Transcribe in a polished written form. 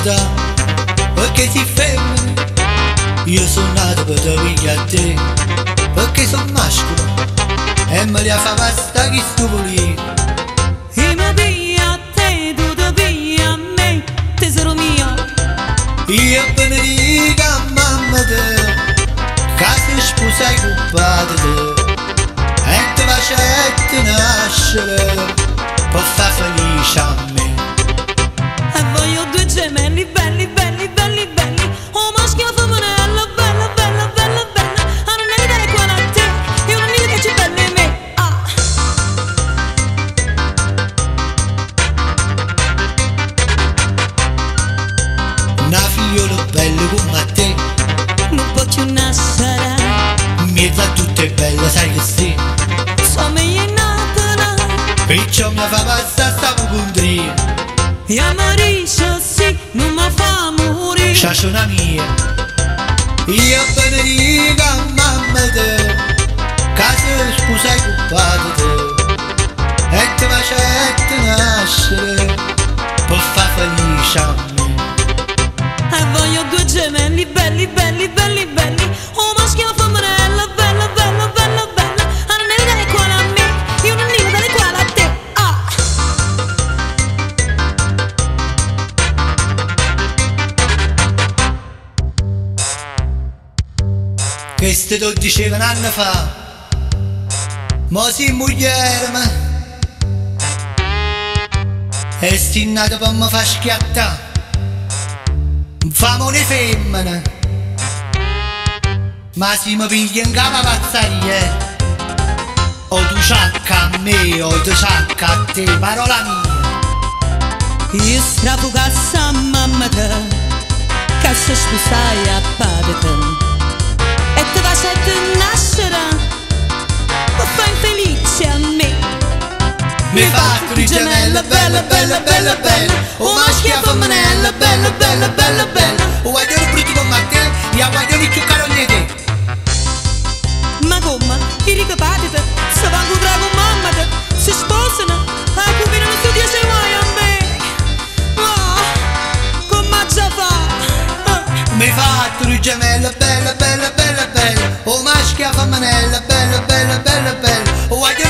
verità, perché si femmine. Io sono nato per te a te, perché sono mascolo e me li fa basta chi sto volendo. E mi pia a te, tu ti pia a me, tesoro mio. Io benedico a mamma te, che si sposa con padre te, e ti facette nascere per far felice a me. E voglio due gemelli belli, belli, belli, belli, un maschio e una femminella, bella, bella, bella, bella. A non è idea qua a te, io non mi piace belle a me. Ah. Una figliola bella come te, Non posso nascere, in mezzo a tutte belle sai che sei, so meglio in nata, perciò mi fa passare stavo con te. e a Mariscia sì, non mi fa morire. Ciaciona mia, io benedico a mamma te, che si sposa con padre te, e ti facette nascere per far felice a me. E voglio due gemelli belli, belli, belli, belli, un maschio e una femminella, bella, bella, bella, bella. A non è idea qua a me, io non mi piace qua a te. Ah. Questo lo dicevano anni fa, ma si moglie e sti nato per mi far schiattare. Famo le femmine, ma si mi piglia in capa pazzaria, o tu ciacca a me o tu ciacca a te, parola mia. Io strappo cassa a mamma te, che se sposai a padre te, e te facette nascere, per far infelice a me. Mi fatto di gemella, bella, bella, bella, bella, o maschio e femminella, bella, bella, bella, bella, o guaglione brutto come a te, e a guaglione più caro di te. Ma come? I ricchi padre te, se va a incontrare con mamma te, si sposano, e combinano su 10 guai a me. Ah, come già fa? Mi fatto di gemella, bella, bella, bella, bella, o maschio e femminella, bella, bella, bella, bella, o guaglione